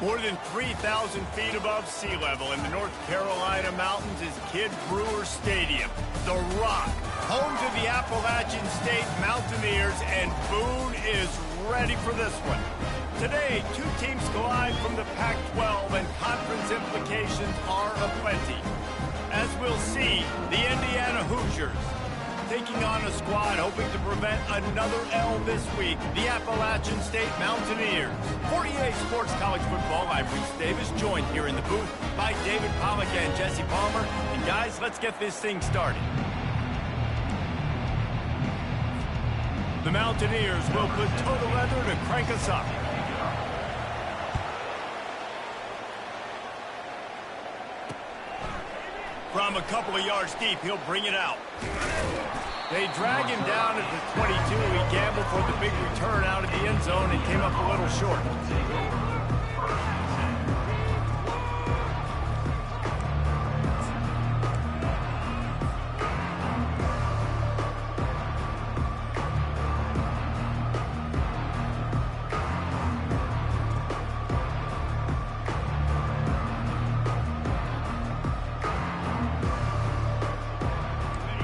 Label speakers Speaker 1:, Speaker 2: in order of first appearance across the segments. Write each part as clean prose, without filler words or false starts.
Speaker 1: More than 3,000 feet above sea level in the North Carolina mountains is Kidd Brewer Stadium, the Rock, home to the Appalachian State Mountaineers, and Boone is ready for this one. Today, two teams collide from the Pac-12, and conference implications are aplenty. As we'll see, the Indiana Hoosiers taking on a squad hoping to prevent another L this week, the Appalachian State Mountaineers. For EA Sports College Football, I'm Reese Davis, joined here in the booth by David Pollack and Jesse Palmer. And guys, let's get this thing started. The Mountaineers will put total leather to crank us up. From a couple of yards deep, he'll bring it out. They drag him down at the 22. He gambled for the big return out of the end zone and came up a little short.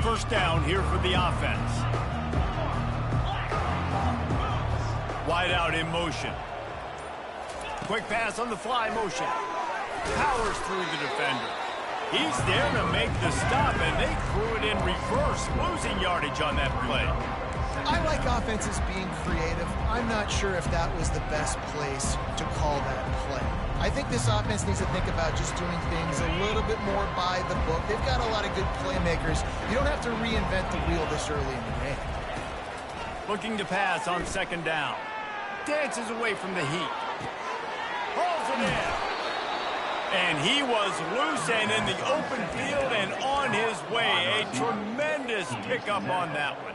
Speaker 1: First down here for the offense. Wide out in motion. Quick pass on the fly motion. Powers through the defender. He's there to make the stop, and they threw it in reverse, losing yardage on that play.
Speaker 2: I like offenses being creative. I'm not sure if that was the best place to call that play. I think this offense needs to think about just doing things a little bit more by the book. They've got a lot of good playmakers. You don't have to reinvent the wheel this early in the game.
Speaker 1: Looking to pass on second down. Dances away from the heat. Hauls it in. And he was loose and in the open field and on his way. A tremendous pickup on that one.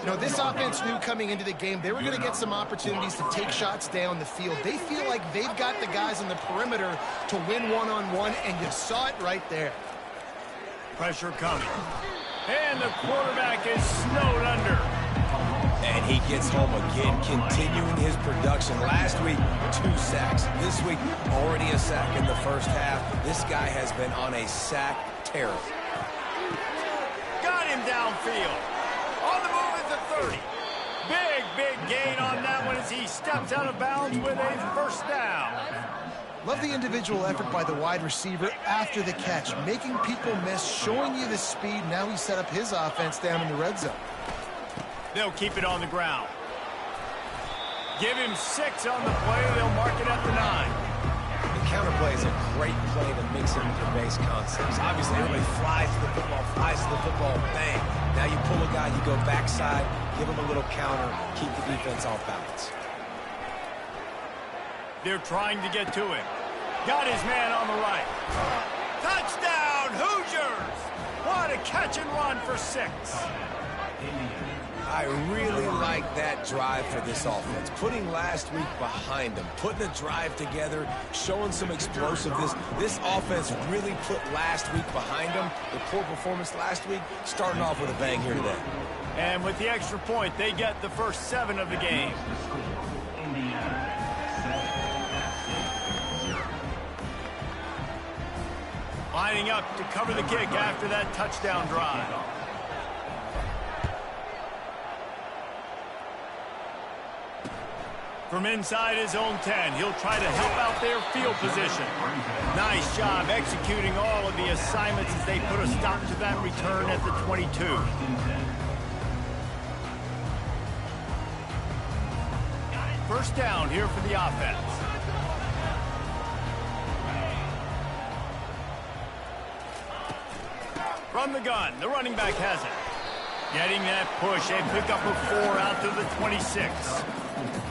Speaker 2: You know, this offense knew coming into the game they were going to get some opportunities to take shots down the field. They feel like they've got the guys on the perimeter to win one-on-one, and you saw it right there.
Speaker 1: Pressure coming. And the quarterback is snowed under.
Speaker 3: And he gets home again, continuing his production. Last week, 2 sacks. This week, already a sack in the first half. This guy has been on a sack terror.
Speaker 1: Got him downfield. On the move at the 30. Big gain on that one as he steps out of bounds with a first down.
Speaker 2: Love the individual effort by the wide receiver after the catch, making people miss, showing you the speed. Now he set up his offense down in the red zone.
Speaker 1: They'll keep it on the ground. Give him 6 on the play. They'll mark it at the 9.
Speaker 3: The counter play is a great play to mix in with your base concepts. Obviously, everybody flies to the football, bang. Now you pull a guy, you go backside, give him a little counter, keep the defense off balance.
Speaker 1: They're trying to get to him. Got his man on the right. Touchdown, Hoosiers! What a catch and run for 6.
Speaker 3: I really like that drive for this offense. Putting last week behind them, putting a drive together, showing some explosiveness. This offense really put last week behind them. The poor performance last week, starting off with a bang here today.
Speaker 1: And with the extra point, they get the first 7 of the game. Lining up to cover the kick after that touchdown drive. From inside his own 10, he'll try to help out their field position. Nice job executing all of the assignments as they put a stop to that return at the 22. First down here for the offense. From the gun, the running back has it. Getting that push, a pickup of 4 out to the 26.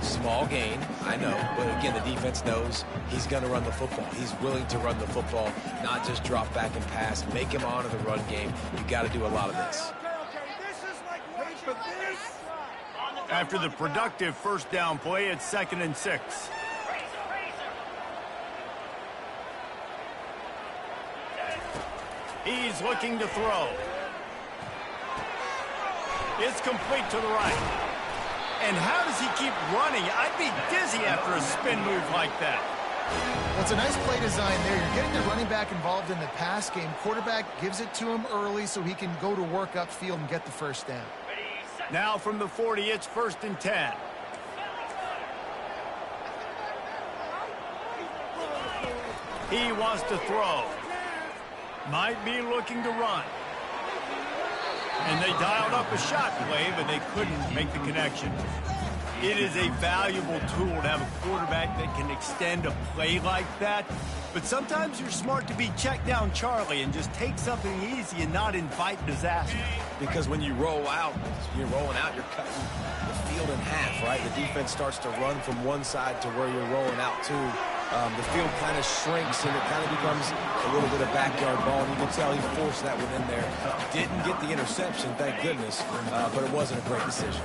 Speaker 3: Small gain, I know, but again, the defense knows he's going to run the football. He's willing to run the football, not just drop back and pass, make him honor the run game. You got to do a lot of this.
Speaker 1: After the productive first down play, it's 2nd and 6. He's looking to throw. It's complete to the right. And how does he keep running? I'd be dizzy after a spin move like that.
Speaker 2: Well, it's a nice play design there. You're getting the running back involved in the pass game. Quarterback gives it to him early so he can go to work upfield and get the first down.
Speaker 1: Now from the 40, it's 1st and 10. He wants to throw. Might be looking to run. And they dialed up a shot play, but they couldn't make the connection. It is a valuable tool to have a quarterback that can extend a play like that. But sometimes you're smart to be check down Charlie and just take something easy and not invite disaster.
Speaker 3: Because when you roll out, you're rolling out, you're cutting the field in half, right? The defense starts to run from one side to where you're rolling out to. The field kind of shrinks and it kind of becomes a little bit of backyard ball. And you can tell he forced that one in there. Didn't get the interception, thank goodness, but it wasn't a great decision.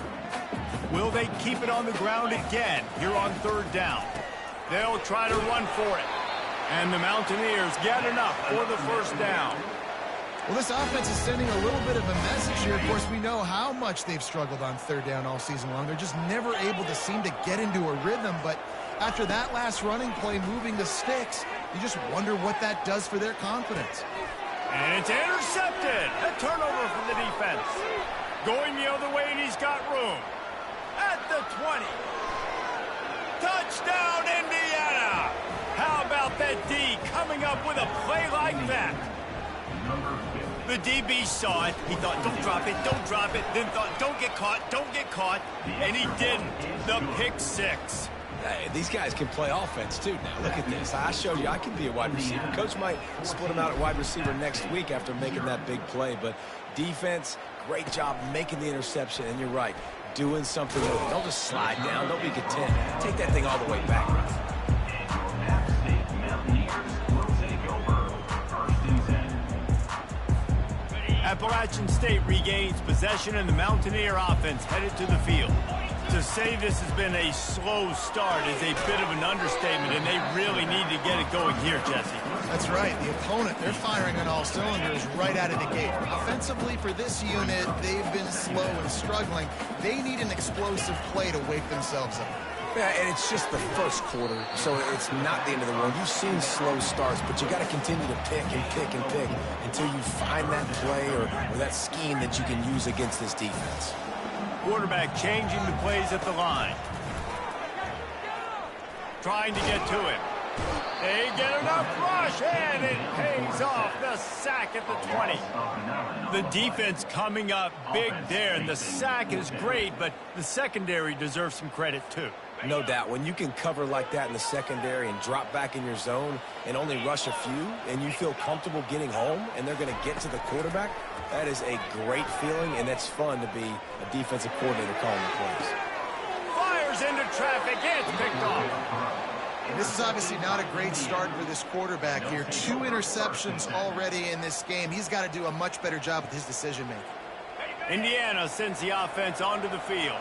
Speaker 1: Will they keep it on the ground again here on 3rd down? They'll try to run for it. And the Mountaineers get enough for the 1st down.
Speaker 2: Well, this offense is sending a little bit of a message here. Of course, we know how much they've struggled on 3rd down all season long. They're just never able to seem to get into a rhythm. But after that last running play moving the sticks, you just wonder what that does for their confidence.
Speaker 1: And it's intercepted. A turnover from the defense. Going the other way, and he's got room. At the 20. Touchdown, Indiana! How about that D coming up with a play like that? The DB saw it. He thought, don't drop it, don't drop it. Then thought, don't get caught. And he didn't. The pick 6.
Speaker 3: Hey, these guys can play offense, too, now. Look at this. I showed you I can be a wide receiver. Coach might split him out at wide receiver next week after making that big play. But defense, great job making the interception. And you're right, doing something with it. Don't just slide down. Don't be content. Take that thing all the way back.
Speaker 1: Appalachian State regains possession, and the Mountaineer offense headed to the field. To say this has been a slow start is a bit of an understatement, and they really need to get it going here, Jesse.
Speaker 2: That's right. The opponent, they're firing on all cylinders right out of the gate. Offensively, for this unit, they've been slow and struggling. They need an explosive play to wake themselves up.
Speaker 3: Yeah, and it's just the first quarter, so it's not the end of the world. You've seen slow starts, but you got to continue to pick and pick and pick until you find that play or that scheme that you can use against this defense.
Speaker 1: Quarterback changing the plays at the line. Trying to get to him. They get enough rush, and it pays off. The sack at the 20. The defense coming up big there, and the sack is great, but the secondary deserves some credit, too.
Speaker 3: No doubt. When you can cover like that in the secondary and drop back in your zone and only rush a few, and you feel comfortable getting home, and they're going to get to the quarterback, that is a great feeling, and it's fun to be a defensive coordinator calling the plays.
Speaker 1: Fires into traffic. It's picked off.
Speaker 2: And this is obviously not a great start for this quarterback here. 2 interceptions already in this game. He's got to do a much better job with his decision-making.
Speaker 1: Indiana sends the offense onto the field.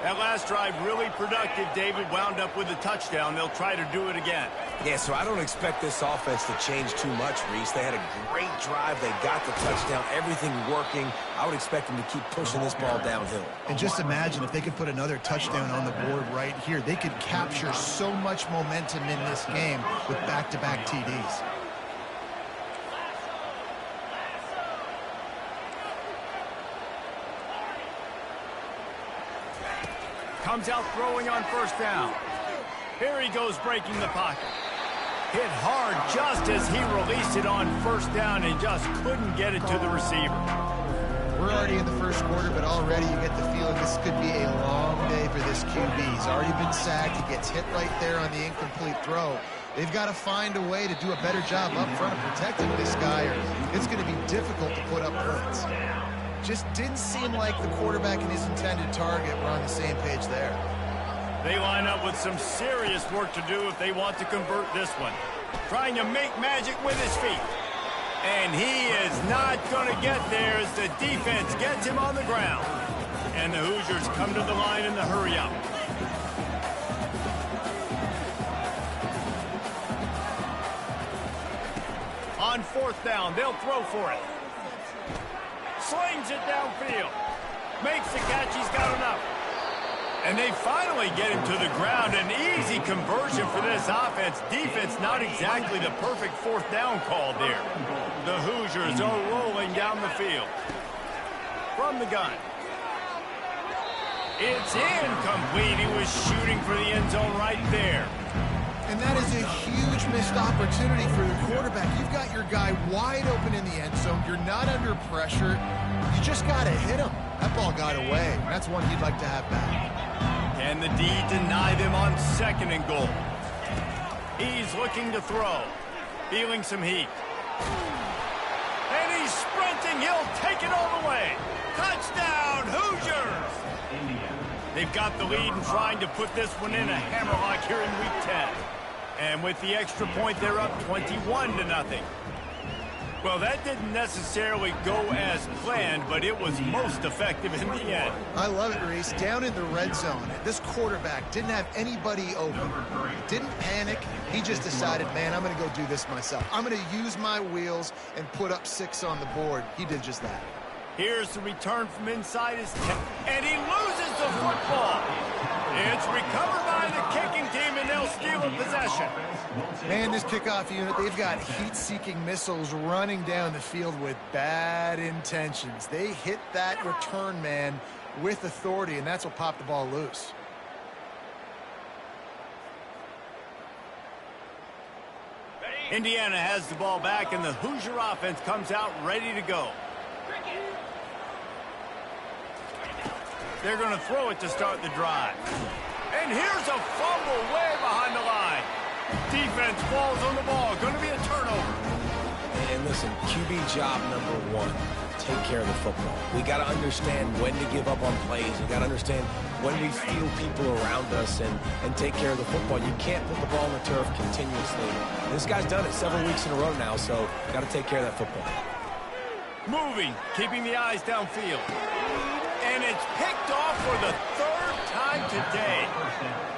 Speaker 1: That last drive really productive. David wound up with a touchdown. They'll try to do it again.
Speaker 3: Yeah, so I don't expect this offense to change too much, Reese. They had a great drive. They got the touchdown. Everything working. I would expect them to keep pushing this ball downhill.
Speaker 2: And just imagine if they could put another touchdown on the board right here. They could capture so much momentum in this game with back-to-back TDs.
Speaker 1: Comes out throwing on 1st down. Here he goes breaking the pocket. Hit hard just as he released it on 1st down and just couldn't get it to the receiver.
Speaker 2: We're already in the first quarter, but already you get the feeling this could be a long day for this QB. He's already been sacked. He gets hit right there on the incomplete throw. They've got to find a way to do a better job up front of protecting this guy, or it's going to be difficult to put up points. Just didn't seem like the quarterback and his intended target were on the same page there.
Speaker 1: They line up with some serious work to do if they want to convert this one. Trying to make magic with his feet. And he is not going to get there as the defense gets him on the ground. And the Hoosiers come to the line in the hurry-up. On 4th down, they'll throw for it. Slings it downfield. Makes the catch. He's got enough. And they finally get him to the ground. An easy conversion for this offense. Defense, not exactly the perfect fourth down call there. The Hoosiers are rolling down the field. From the gun. It's incomplete. He was shooting for the end zone right there.
Speaker 2: And that is a huge missed opportunity for the quarterback. You've got your guy wide open in the end zone. You're not under pressure. You just got to hit him. That ball got away. That's one he'd like to have back.
Speaker 1: Can the D deny them on 2nd and goal? He's looking to throw. Feeling some heat. And he's sprinting. He'll take it all the way. Touchdown, Hoosiers! They've got the lead and trying to put this one in a hammerlock here in Week 10. And with the extra point, they're up 21-0. Well, that didn't necessarily go as planned, but it was most effective in the end.
Speaker 2: I love it, Reese. Down in the red zone, this quarterback didn't have anybody open. He didn't panic. He just decided, man, I'm going to go do this myself. I'm going to use my wheels and put up 6 on the board. He did just that.
Speaker 1: Here's the return from inside his 10, and he loses the football. It's recovered by the kicking team, and they'll steal a possession.
Speaker 2: Man, this kickoff unit, they've got heat-seeking missiles running down the field with bad intentions. They hit that return man with authority, and that's what popped the ball loose.
Speaker 1: Indiana has the ball back, and the Hoosier offense comes out ready to go. They're going to throw it to start the drive. And here's a fumble way behind the line. Defense falls on the ball. Going to be a turnover.
Speaker 3: And listen, QB job #1, take care of the football. We got to understand when to give up on plays. You got to understand when we feel people around us and take care of the football. You can't put the ball on the turf continuously. This guy's done it several weeks in a row now, so got to take care of that football.
Speaker 1: Moving, keeping the eyes downfield. And it's picked off for the 3rd time today.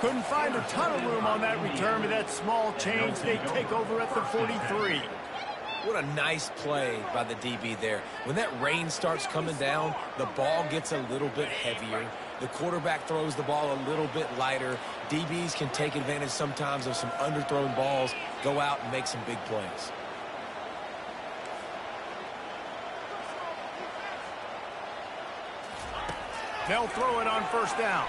Speaker 1: Couldn't find a ton of room on that return, but that small change, they take over at the 43.
Speaker 3: What a nice play by the DB there. When that rain starts coming down, the ball gets a little bit heavier. The quarterback throws the ball a little bit lighter. DBs can take advantage sometimes of some underthrown balls, go out and make some big plays.
Speaker 1: They'll throw it on 1st down.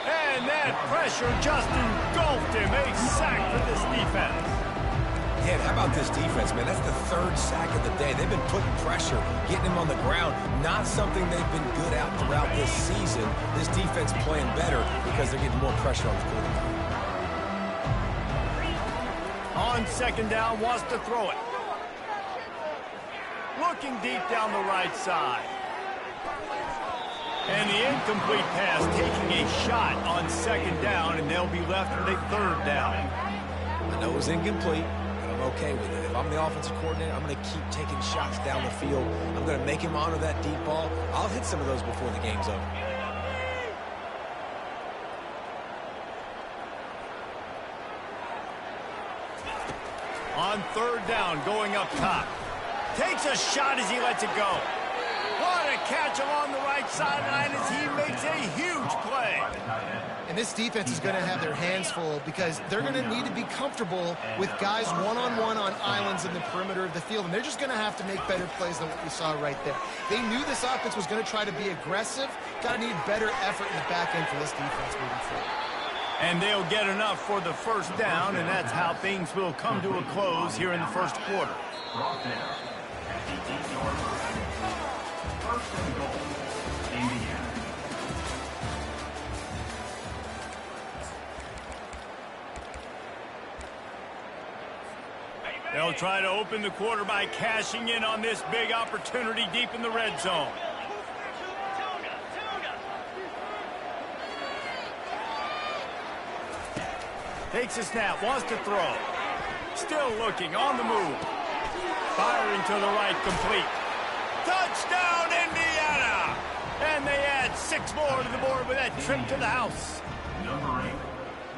Speaker 1: And that pressure just engulfed him. A sack for this defense.
Speaker 3: Yeah, how about this defense, man? That's the 3rd sack of the day. They've been putting pressure, getting him on the ground. Not something they've been good at throughout this season. This defense playing better because they're getting more pressure on the quarterback.
Speaker 1: On 2nd down, wants to throw it. Looking deep down the right side. And the incomplete pass taking a shot on 2nd down, and they'll be left with a 3rd down.
Speaker 3: I know it was incomplete, but I'm okay with it. If I'm the offensive coordinator, I'm going to keep taking shots down the field. I'm going to make him honor that deep ball. I'll hit some of those before the game's over.
Speaker 1: On 3rd down, going up top. Takes a shot as he lets it go. What a catch along the right sideline as he makes a huge play.
Speaker 2: And this defense is going to have their hands full because they're going to need to be comfortable with guys one-on-one on islands in the perimeter of the field. And they're just going to have to make better plays than what we saw right there. They knew this offense was going to try to be aggressive. Got to need better effort in the back end for this defense moving forward.
Speaker 1: And they'll get enough for the 1st down, and that's how things will come to a close here in the 1st quarter. They'll try to open the quarter by cashing in on this big opportunity deep in the red zone. Takes a snap, wants to throw. Still looking, on the move. Firing to the right, complete. Touchdown, Indiana! And they add 6 more to the board with that trip to the house.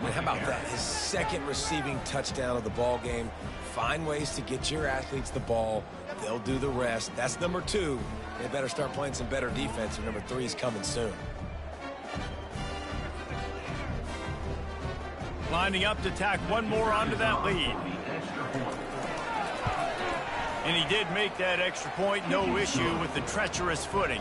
Speaker 3: Man, how about that? His 2nd receiving touchdown of the ball game. Find ways to get your athletes the ball. They'll do the rest. That's #2. They better start playing some better defense, and #3 is coming soon.
Speaker 1: Lining up to tack one more onto that lead. And he did make that extra point, no issue with the treacherous footing.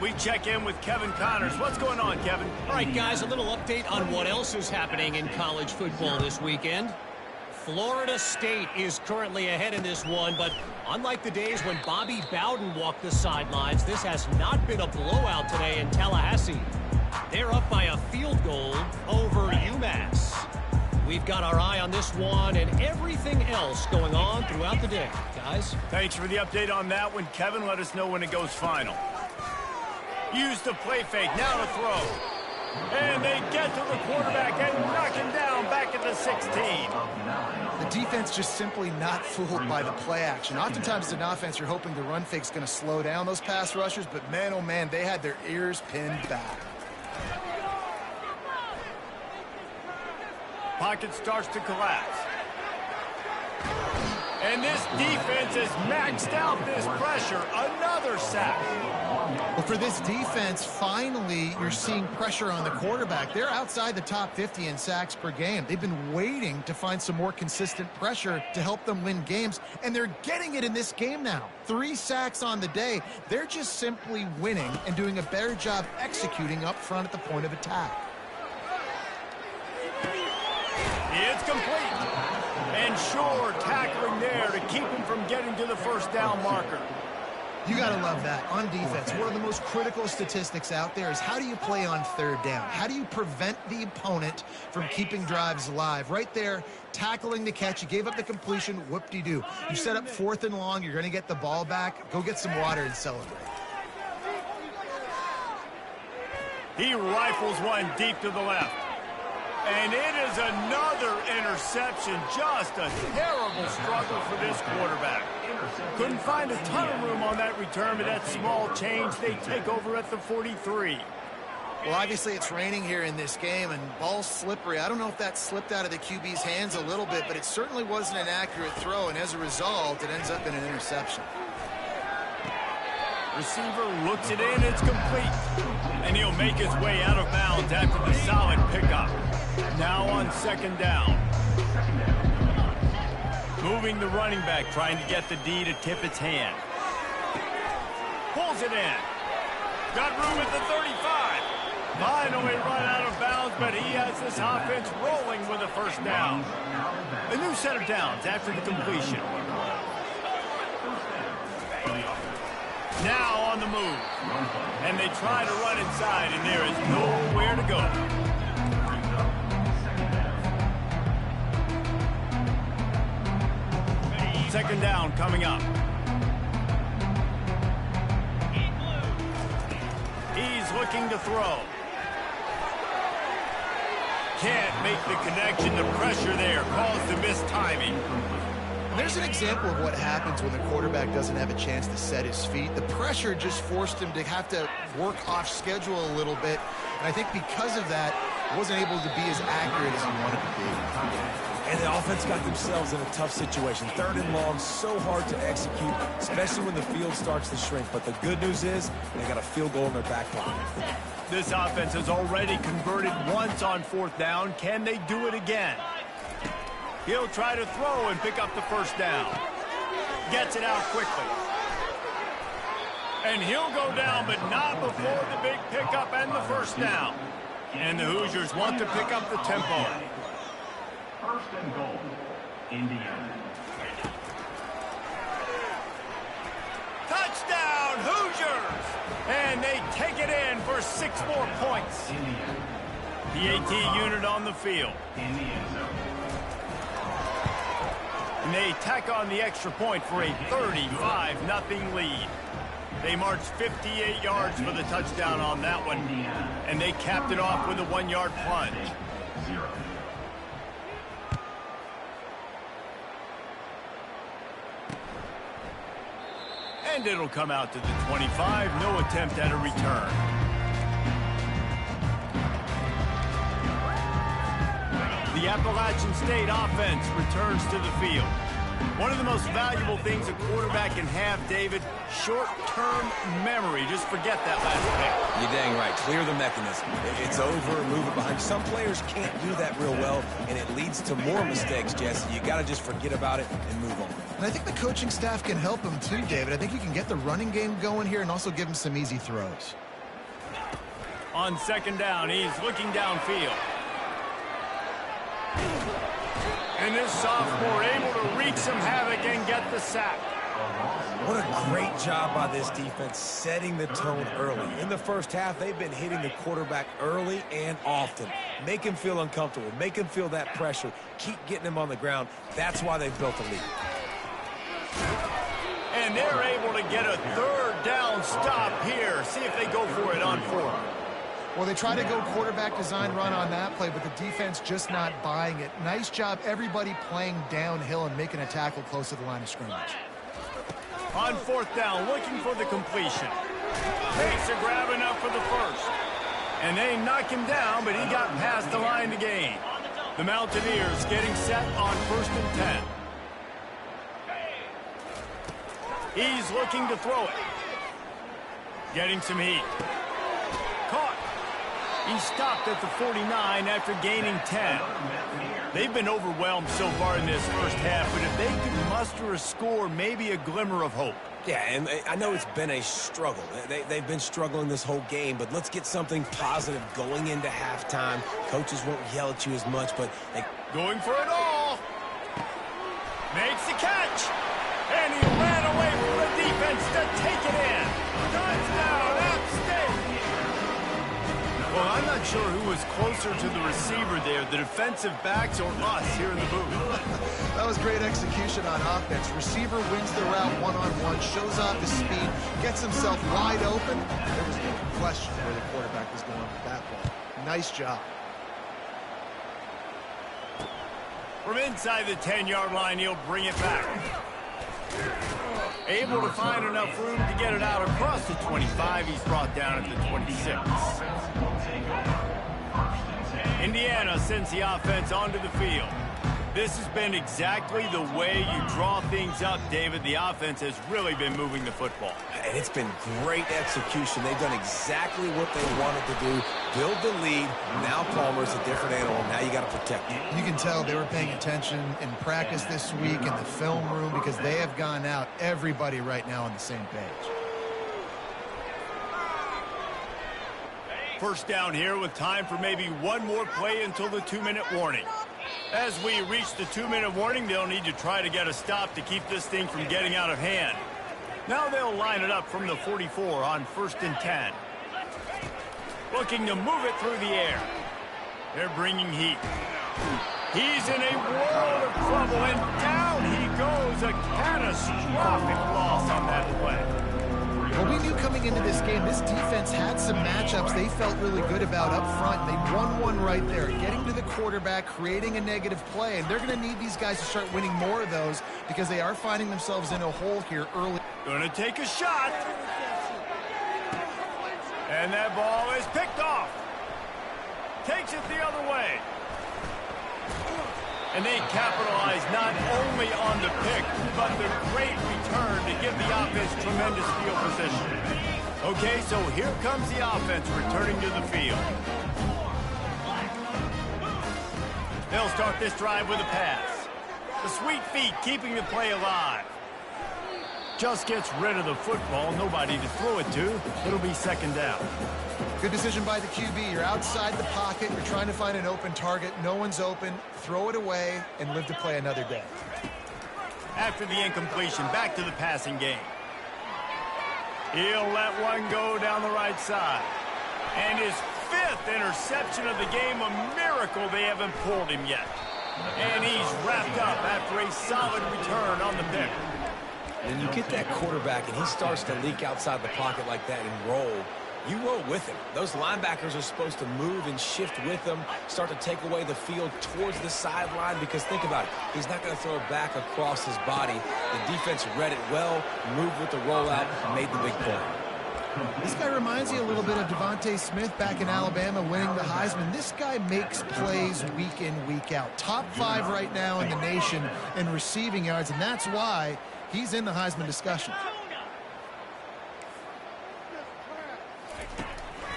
Speaker 1: We check in with Kevin Connors. What's going on, Kevin?
Speaker 4: All right, guys, a little update on what else is happening in college football this weekend. Florida State is currently ahead in this one, but unlike the days when Bobby Bowden walked the sidelines, this has not been a blowout today in Tallahassee. They're up by a field goal over UMass. We've got our eye on this one and everything else going on throughout the day. Guys?
Speaker 1: Thanks for the update on that one, Kevin. Let us know when it goes final. Use the play fake, now to throw. And they get to the quarterback and knock him down back at the 16.
Speaker 2: The defense just simply not fooled by the play action. Oftentimes as an offense, you're hoping the run fake's going to slow down those pass rushers, but man, oh man, they had their ears pinned back.
Speaker 1: Pocket starts to collapse. And this defense has maxed out this pressure. Another sack.
Speaker 2: Well, for this defense, finally, you're seeing pressure on the quarterback. They're outside the top 50 in sacks per game. They've been waiting to find some more consistent pressure to help them win games, and they're getting it in this game now. 3 sacks on the day. They're just simply winning and doing a better job executing up front at the point of attack.
Speaker 1: It's complete. And sure, tackling there to keep him from getting to the first down marker.
Speaker 2: You got to love that. On defense, one of the most critical statistics out there is how do you play on third down? How do you prevent the opponent from keeping drives alive? Right there, tackling the catch. You gave up the completion, whoop-de-doo. You set up 4th and long. You're going to get the ball back. Go get some water and celebrate.
Speaker 1: He rifles one deep to the left. And it is another interception. Just a terrible struggle for this quarterback. Couldn't find a ton of room on that return, but that small change, they take over at the 43.
Speaker 2: Well, obviously it's raining here in this game, and ball's slippery. I don't know if that slipped out of the QB's hands a little bit, but it certainly wasn't an accurate throw, and as a result, it ends up in an interception.
Speaker 1: Receiver looks it in, it's complete. And he'll make his way out of bounds after the solid pickup. Now on 2nd down. Moving the running back, trying to get the D to tip its hand. Pulls it in. Got room at the 35. Finally run out of bounds, but he has this offense rolling with a first down. A new set of downs after the completion. Now on the move. And they try to run inside, and there is nowhere to go. Second down coming up. He's looking to throw. Can't make the connection. The pressure there caused the missed timing.
Speaker 2: There's an example of what happens when the quarterback doesn't have a chance to set his feet. The pressure just forced him to have to work off schedule a little bit. And I think because of that, he wasn't able to be as accurate as he wanted to be.
Speaker 3: And the offense got themselves in a tough situation. 3rd and long, so hard to execute, especially when the field starts to shrink. But the good news is they got a field goal in their back pocket.
Speaker 1: This offense has already converted once on 4th down. Can they do it again? He'll try to throw and pick up the first down. Gets it out quickly. And he'll go down, but not before the big pickup and the first down. And the Hoosiers want to pick up the tempo.
Speaker 5: 1st and goal, Indiana.
Speaker 1: Touchdown, Hoosiers! And they take it in for 6 more points. The AT unit on the field. And they tack on the extra point for a 35-0 lead. They marched 58 yards for the touchdown on that one. And they capped it off with a 1-yard plunge. And it'll come out to the 25. No attempt at a return. The Appalachian State offense returns to the field. One of the most valuable things a quarterback can have, David, Short-term memory. Just forget that last pick.
Speaker 3: You're dang right. Clear the mechanism. It's over, move it behind. Some players can't do that real well, and it leads to more mistakes, Jesse. You got to just forget about it and move on.
Speaker 2: And I think the coaching staff can help him too, David. I think you can get the running game going here and also give him some easy throws.
Speaker 1: On second down, he's looking downfield. And this sophomore able to wreak some havoc and get the sack.
Speaker 3: What a great job by this defense setting the tone early. In the first half, they've been hitting the quarterback early and often. Make him feel uncomfortable. Make him feel that pressure. Keep getting him on the ground. That's why they've built a lead.
Speaker 1: And they're able to get a third down stop here. See if they go for it on fourth.
Speaker 2: Well, they try to go quarterback design run on that play, but the defense just not buying it. Nice job, everybody playing downhill and making a tackle close to the line of scrimmage.
Speaker 1: On fourth down, looking for the completion. Takes a grab enough for the first. And they knock him down, but he got past the line to gain. The Mountaineers getting set on 1st and 10. He's looking to throw it. Getting some heat. Caught. He stopped at the 49 after gaining 10. They've been overwhelmed so far in this first half, but if they could muster a score, maybe a glimmer of hope.
Speaker 3: Yeah, and I know it's been a struggle. They've been struggling this whole game, but let's get something positive going into halftime. Coaches won't yell at you as much, but
Speaker 1: going for it all. Makes the catch. And he ran away from the defense to take it in. Touchdown, App State. Well, I'm not sure who was closer to the receiver there, the defensive backs or us here in the booth.
Speaker 2: That was great execution on offense. Receiver wins the route one-on-one, shows off his speed, gets himself wide open. There was no question where the quarterback was going with that ball. Nice job.
Speaker 1: From inside the 10-yard line, he'll bring it back. Able to find enough room to get it out across the 25. He's brought down at the 26. Indiana sends the offense onto the field. This has been exactly the way you draw things up, David. The offense has really been moving the football.
Speaker 3: And it's been great execution. They've done exactly what they wanted to do. Build the lead. Now Palmer's a different animal. Now you got to protect him.
Speaker 2: You can tell they were paying attention in practice this week in the film room because they have gone out, everybody right now on the same page.
Speaker 1: First down here with time for maybe one more play until the 2-minute warning. As we reach the 2-minute warning, they'll need to try to get a stop to keep this thing from getting out of hand. Now they'll line it up from the 44 on 1st and 10. Looking to move it through the air. They're bringing heat. He's in a world of trouble, and down he goes. A catastrophic loss on that play.
Speaker 2: Well, we knew coming into this game, this defense had some matchups they felt really good about up front. They won one right there, getting to the quarterback, creating a negative play, and they're going to need these guys to start winning more of those because they are finding themselves in a hole here early.
Speaker 1: Going to take a shot. And that ball is picked off. Takes it the other way. And they capitalize not only on the pick, but the great return to give the offense tremendous field position. Okay, so here comes the offense returning to the field. They'll start this drive with a pass. The sweet feet keeping the play alive. Just gets rid of the football, nobody to throw it to. It'll be second down.
Speaker 2: Good decision by the QB. You're outside the pocket. You're trying to find an open target. No one's open. Throw it away and live to play another day.
Speaker 1: After the incompletion, back to the passing game. He'll let one go down the right side. And his 5th interception of the game, a miracle they haven't pulled him yet. And he's wrapped up after a solid return on the pick.
Speaker 3: When you get that quarterback and he starts to leak outside the pocket like that and roll, you roll with him. Those linebackers are supposed to move and shift with him, start to take away the field towards the sideline because think about it. He's not going to throw it back across his body. The defense read it well, moved with the rollout, and made the big play.
Speaker 2: This guy reminds you a little bit of Devontae Smith back in Alabama winning the Heisman. This guy makes plays week in, week out. Top 5 right now in the nation in receiving yards, and that's why he's in the Heisman discussion.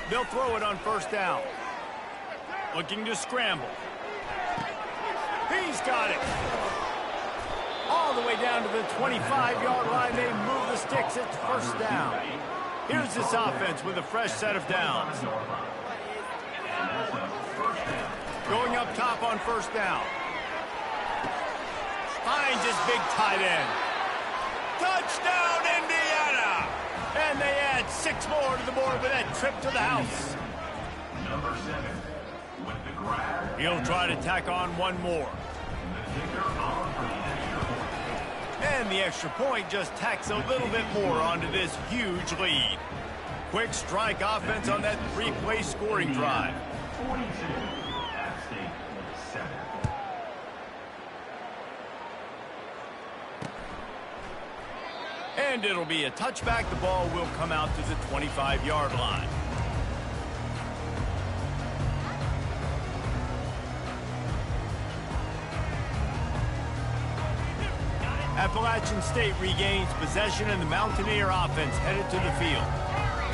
Speaker 1: They'll throw it on first down. Looking to scramble. He's got it. All the way down to the 25-yard line. They move the sticks. It's first down. Here's this offense with a fresh set of downs. Going up top on first down. Finds his big tight end. Touchdown, Indiana! And they add 6 more to the board with that trip to the house.
Speaker 5: Number 7 with the grab.
Speaker 1: He'll try to tack on one more.
Speaker 5: The kicker on for the extra point.
Speaker 1: And the extra point just tacks a little bit more onto this huge lead. Quick strike offense on that 3-play scoring drive.
Speaker 5: 42. App State 7.
Speaker 1: And it'll be a touchback. The ball will come out to the 25-yard line. Appalachian State regains possession, and the Mountaineer offense headed to the field.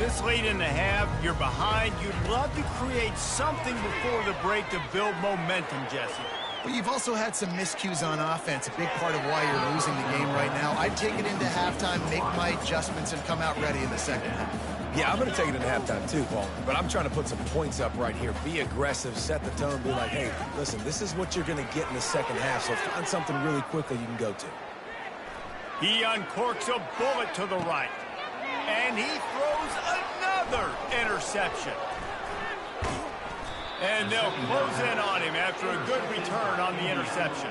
Speaker 1: This late in the half, you're behind. You'd love to create something before the break to build momentum, Jesse.
Speaker 2: Well, you've also had some miscues on offense, a big part of why you're losing the game right now. I'd take it into halftime, make my adjustments, and come out ready in the second half.
Speaker 3: Yeah, I'm going to take it into halftime too, Paul. But I'm trying to put some points up right here. Be aggressive, set the tone, be like, hey, listen, this is what you're going to get in the second half, so find something really quickly you can go to.
Speaker 1: He uncorks a bullet to the right. And he throws another interception. And they'll close in on him after a good return on the interception.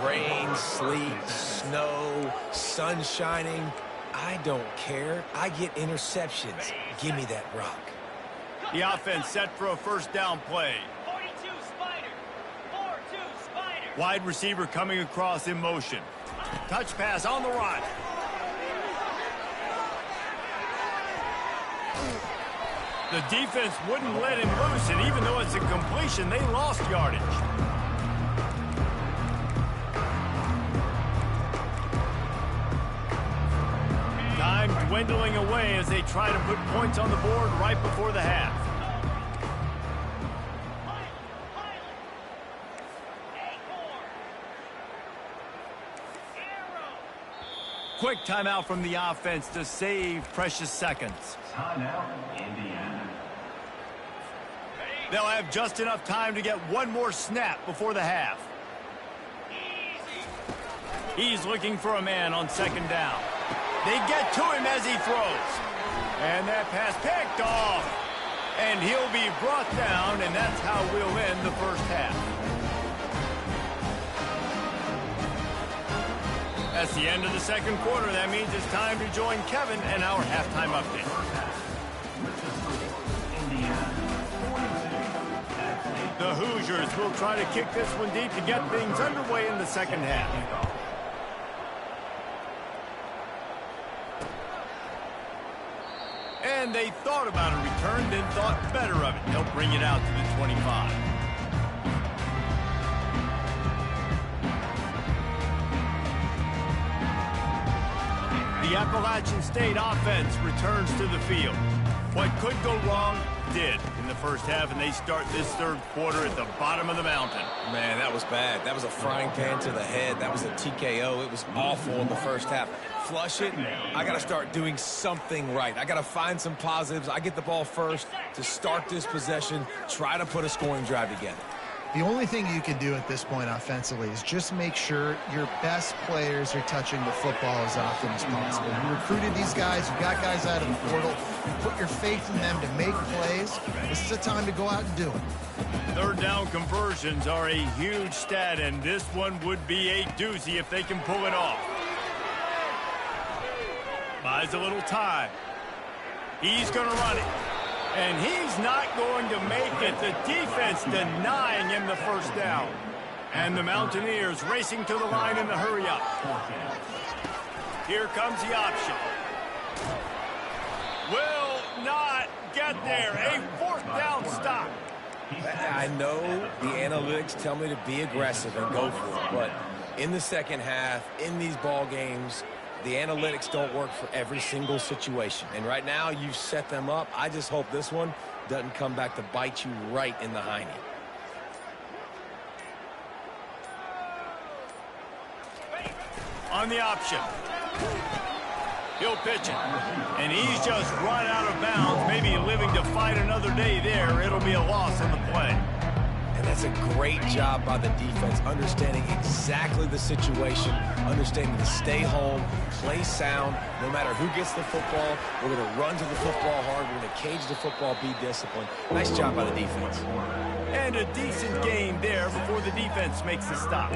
Speaker 3: Rain, sleet, snow, sun shining. I don't care. I get interceptions. Give me that rock.
Speaker 1: The offense set for a first down play.
Speaker 4: 42 Spider. 4-2 Spider.
Speaker 1: Wide receiver coming across in motion. Touch pass on the run. The defense wouldn't let him loose, and even though it's a completion, they lost yardage. Time dwindling away as they try to put points on the board right before the half. Quick timeout from the offense to save precious seconds.
Speaker 5: Timeout, Indiana.
Speaker 1: They'll have just enough time to get one more snap before the half. He's looking for a man on second down. They get to him as he throws. And that pass picked off. And he'll be brought down, and that's how we'll end the first half. That's the end of the second quarter. That means it's time to join Kevin and our halftime update. The Hoosiers will try to kick this one deep to get things underway in the second half. And they thought about a return, then thought better of it. They'll bring it out to the 25. The Appalachian State offense returns to the field. What could go wrong did in the first half, and they start this third quarter at the bottom of the mountain.
Speaker 3: Man, that was bad. That was a frying pan to the head. That was a TKO. It was awful in the first half. Flush it. I got to start doing something right. I got to find some positives. I get the ball first to start this possession, try to put a scoring drive together.
Speaker 2: The only thing you can do at this point offensively is just make sure your best players are touching the football as often as possible. You recruited these guys, you got guys out of the portal, you put your faith in them to make plays. This is a time to go out and do it.
Speaker 1: Third down conversions are a huge stat, and this one would be a doozy if they can pull it off. Buys a little time. He's going to run it. And he's not going to make it. The defense denying him the first down. And the Mountaineers racing to the line in the hurry-up. Here comes the option. Will not get there. A fourth down stop.
Speaker 3: I know the analytics tell me to be aggressive and go for it, but in the second half, in these ball games, the analytics don't work for every single situation. And right now, you've set them up. I just hope this one doesn't come back to bite you right in the hiney.
Speaker 1: On the option. He'll pitch it. And he's just run out of bounds, maybe living to fight another day there. It'll be a loss on the play.
Speaker 3: And that's a great job by the defense, understanding exactly the situation, understanding to stay home, play sound. No matter who gets the football, we're going to run to the football hard. We're going to cage the football, be disciplined. Nice job by the defense.
Speaker 1: And a decent gain there before the defense makes the stop.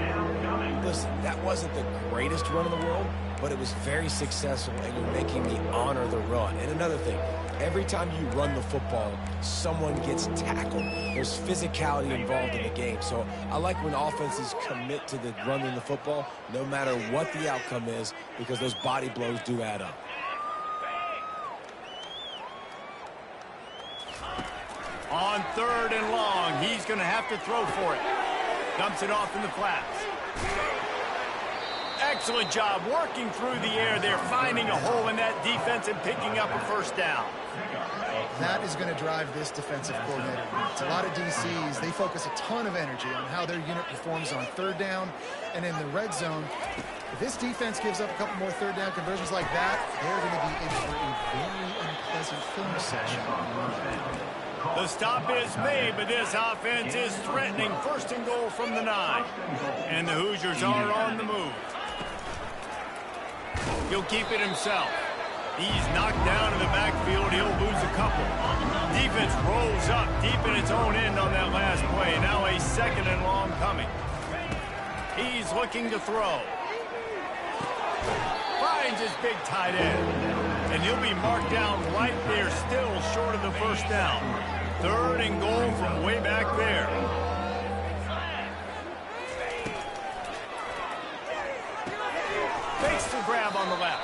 Speaker 3: Listen, that wasn't the greatest run in the world, but it was very successful, and you're making me honor the run. And another thing, every time you run the football, someone gets tackled. There's physicality involved in the game. So I like when offenses commit to the running the football, no matter what the outcome is, because those body blows do add up.
Speaker 1: On 3rd and long, he's going to have to throw for it. Dumps it off in the flats. Excellent job working through the air there, finding a hole in that defense and picking up a first down.
Speaker 2: That is going to drive this defensive coordinator. It's a lot of DCs. They focus a ton of energy on how their unit performs on 3rd down and in the red zone. If this defense gives up a couple more 3rd down conversions like that, they're going to be in for a very unpleasant film session.
Speaker 1: The stop is made, but this offense is threatening 1st and goal from the 9. And the Hoosiers are on the move. He'll keep it himself. He's knocked down in the backfield. He'll lose a couple. Defense rolls up deep in its own end on that last play. Now a 2nd and long coming. He's looking to throw. Finds his big tight end. And he'll be marked down right there, still short of the 1st down. 3rd and goal from way back there. Fakes the grab on the left.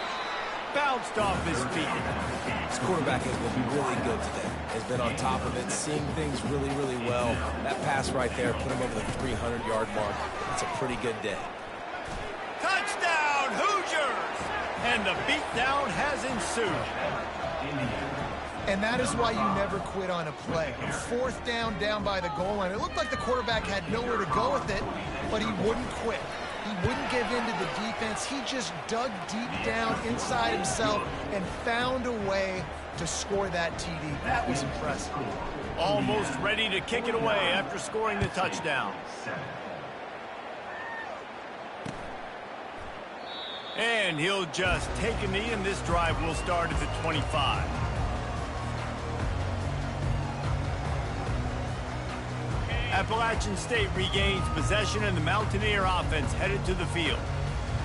Speaker 1: Bounced off his feet.
Speaker 3: This quarterback has been really good today. Has been on top of it, seeing things really, really well. That pass right there put him over the 300-yard mark. That's a pretty good day.
Speaker 1: Touchdown, Hoosiers! And the beatdown has ensued.
Speaker 2: And that is why you never quit on a play. 4th down by the goal line. It looked like the quarterback had nowhere to go with it, but he wouldn't quit. He wouldn't give in to the defense. He just dug deep down inside himself and found a way to score that TD. That was impressive.
Speaker 1: Almost ready to kick it away after scoring the touchdown. And he'll just take a knee, and this drive will start at the 25. Appalachian State regains possession, and the Mountaineer offense headed to the field.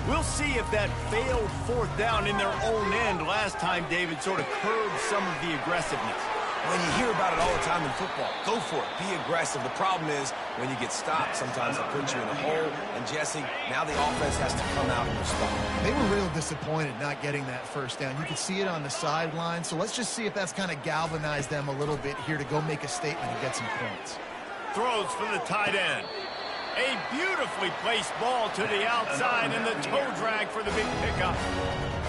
Speaker 1: We'll see if that failed 4th down in their own end last time, David, sort of curbed some of the aggressiveness.
Speaker 3: When you hear about it all the time in football, go for it. Be aggressive. The problem is when you get stopped, sometimes it puts you in a hole. And, Jesse, now the offense has to come out and respond.
Speaker 2: They were real disappointed not getting that 1st down. You could see it on the sideline. So let's just see if that's kind of galvanized them a little bit here to go make a statement and get some points.
Speaker 1: Throws for the tight end. A beautifully placed ball to the outside, and the toe drag for the big pickup.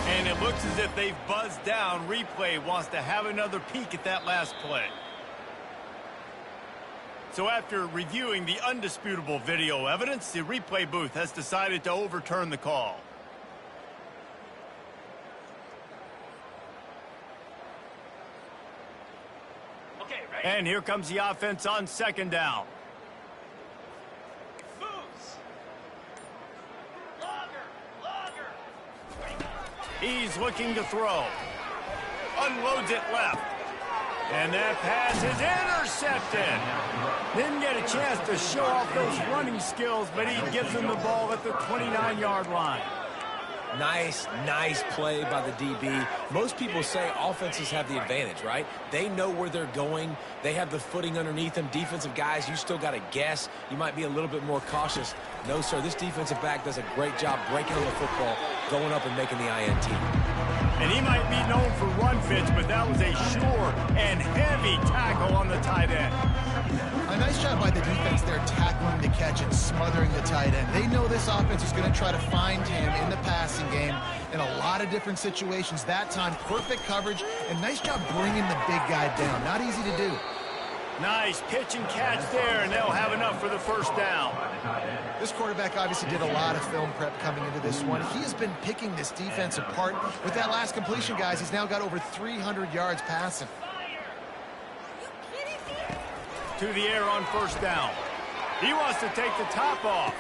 Speaker 1: And it looks as if they've buzzed down. Replay wants to have another peek at that last play. So after reviewing the undisputable video evidence, the replay booth has decided to overturn the call. And here comes the offense on 2nd down. He's looking to throw. Unloads it left. And that pass is intercepted. Didn't get a chance to show off those running skills, but he gives him the ball at the 29-yard line.
Speaker 3: Nice play by the DB. Most people say offenses have the advantage, right? They know where they're going. They have the footing underneath them. Defensive guys, you still got to guess. You might be a little bit more cautious. No, sir, this defensive back does a great job breaking on the football, going up and making the INT.
Speaker 1: And he might be known for run fits, but that was a sure and heavy tackle on the tight end.
Speaker 2: A nice job by the defense there, tackling the catch and smothering the tight end. They know this offense is going to try to find him in the passing game, in a lot of different situations. That time, perfect coverage, and nice job bringing the big guy down. Not easy to do.
Speaker 1: Nice pitch and catch there, and they'll have enough for the first down.
Speaker 2: This quarterback obviously did a lot of film prep coming into this one. He has been picking this defense apart. With that last completion, guys, he's now got over 300 yards passing.
Speaker 1: To the air on first down. He wants to take the top off.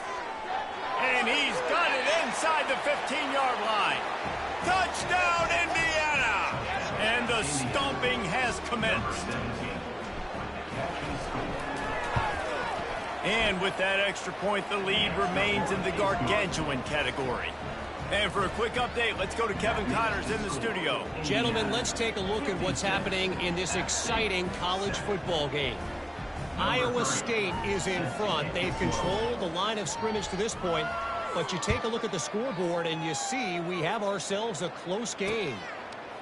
Speaker 1: And he's got it inside the 15-yard line. Touchdown, Indiana! And the stomping has commenced. And with that extra point, the lead remains in the gargantuan category. And for a quick update, let's go to Kevin Connors in the studio.
Speaker 4: Gentlemen, let's take a look at what's happening in this exciting college football game. Iowa State is in front. They've controlled the line of scrimmage to this point, but you take a look at the scoreboard and you see we have ourselves a close game.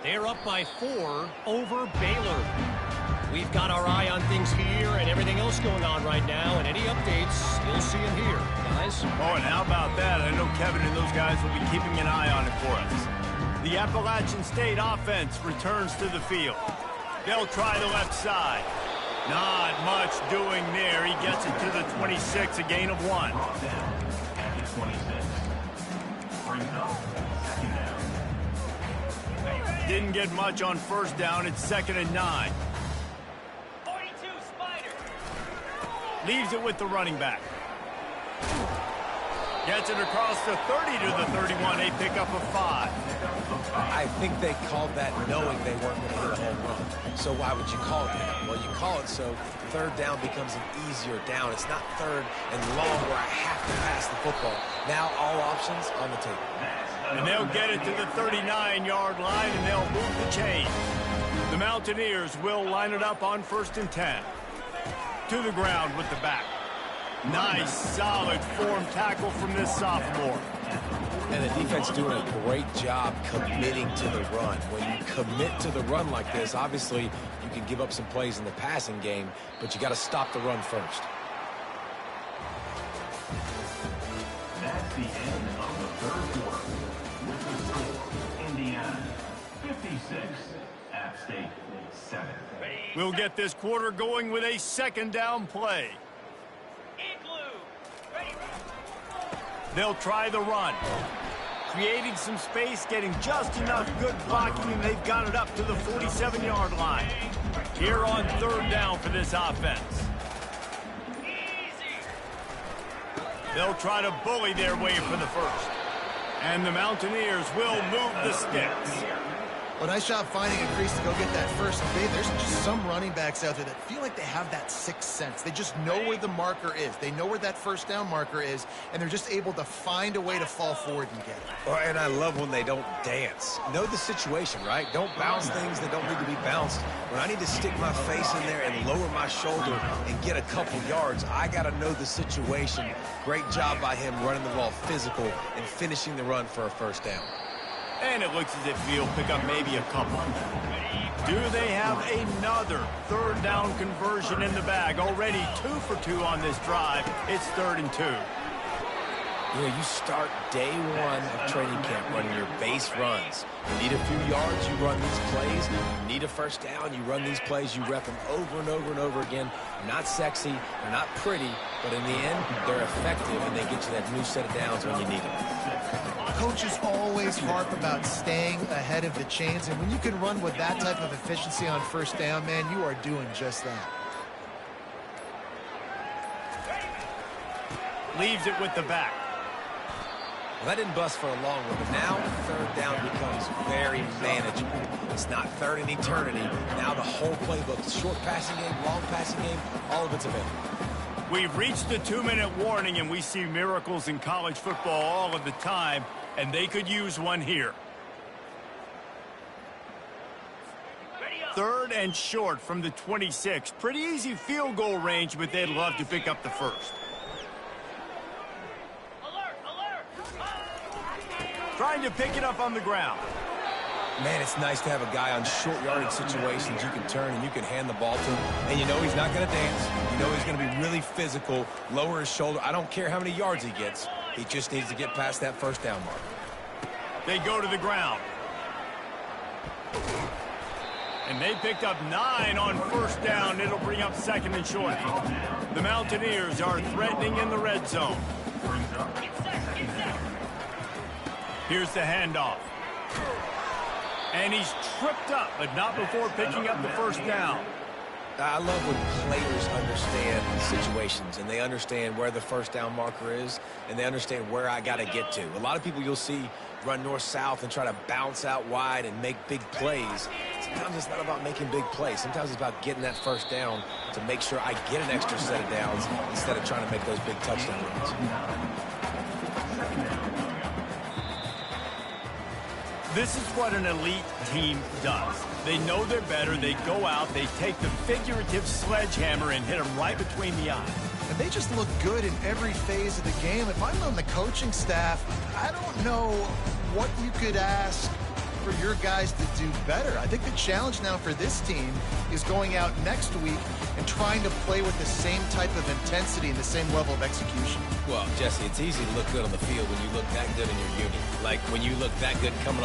Speaker 4: They're up by 4 over Baylor. We've got our eye on things here and everything else going on right now, and any updates, you'll see them here, guys.
Speaker 1: Oh, and how about that? I know Kevin and those guys will be keeping an eye on it for us. The Appalachian State offense returns to the field. They'll try the left side. Not much doing there. He gets it to the 26, a gain of 1. Didn't get much on first down. It's 2nd and 9. Leaves it with the running back. Gets it across the 30 to the 31. They pick up a 5.
Speaker 3: I think they called that knowing they weren't going to hit a home run. So why would you call it that? Well, you call it so third down becomes an easier down. It's not third and long where I have to pass the football. Now all options on the table.
Speaker 1: And they'll get it to the 39-yard line, and they'll move the chain. The Mountaineers will line it up on 1st and 10. To the ground with the back. Nice, solid form tackle from this sophomore.
Speaker 3: And the defense doing a great job committing to the run. When you commit to the run like this, obviously you can give up some plays in the passing game, but you got to stop the run first.
Speaker 5: That's the end of the third quarter. With the score, Indiana 56, App State 7.
Speaker 1: We'll get this quarter going with a 2nd down play. They'll try the run. Creating some space, getting just enough good blocking, and they've got it up to the 47-yard line. Here on 3rd down for this offense. They'll try to bully their way for the first. And the Mountaineers will move the sticks.
Speaker 2: Well, nice job finding a crease to go get that first bid. There's just some running backs out there that feel like they have that sixth sense. They just know where the marker is. They know where that first down marker is, and they're just able to find a way to fall forward and get it.
Speaker 3: Oh, and I love when they don't dance. Know the situation, right? Don't bounce things that don't need to be bounced. When I need to stick my face in there and lower my shoulder and get a couple yards, I got to know the situation. Great job by him running the ball physical and finishing the run for a first down.
Speaker 1: And it looks as if he'll pick up maybe a couple. Do they have another 3rd down conversion in the bag? Already 2 for 2 on this drive. It's 3rd and 2.
Speaker 3: You know, you start day 1 of training camp running your base runs. You need a few yards, you run these plays. You need a first down, you run these plays. You rep them over and over and over again. They're not sexy, they're not pretty, but in the end, they're effective, and they get you that new set of downs when you need them.
Speaker 2: Coaches always harp about staying ahead of the chains, and when you can run with that type of efficiency on first down, man, you are doing just that.
Speaker 1: Leaves it with the back.
Speaker 3: Well, that didn't bust for a long one, but now 3rd down becomes very manageable. It's not third in eternity. Now the whole playbook, short passing game, long passing game, all of it's available.
Speaker 1: We've reached the 2-minute warning, and we see miracles in college football all of the time, and they could use one here. 3rd and short from the 26. Pretty easy field goal range, but they'd love to pick up the first. Trying to pick it up on the ground.
Speaker 3: Man, it's nice to have a guy on short yardage situations you can turn and you can hand the ball to him. And you know he's not going to dance. You know he's going to be really physical, lower his shoulder. I don't care how many yards he gets. He just needs to get past that first down mark.
Speaker 1: They go to the ground. And they picked up 9 on first down. It'll bring up second and short. The Mountaineers are threatening in the red zone. Here's the handoff. And he's tripped up, but not before picking up the first down.
Speaker 3: I love when players understand situations and they understand where the first down marker is and they understand where I got to get to. A lot of people you'll see run north-south and try to bounce out wide and make big plays. Sometimes it's not about making big plays. Sometimes it's about getting that first down to make sure I get an extra set of downs instead of trying to make those big touchdown runs.
Speaker 1: This is what an elite team does. They know they're better. They go out. They take the figurative sledgehammer and hit them right between the eyes.
Speaker 2: And they just look good in every phase of the game. If I'm on the coaching staff, I don't know what you could ask for your guys to do better. I think the challenge now for this team is going out next week and trying to play with the same type of intensity and the same level of execution.
Speaker 3: Well, Jesse, it's easy to look good on the field when you look that good in your unit. Like when you look that good coming off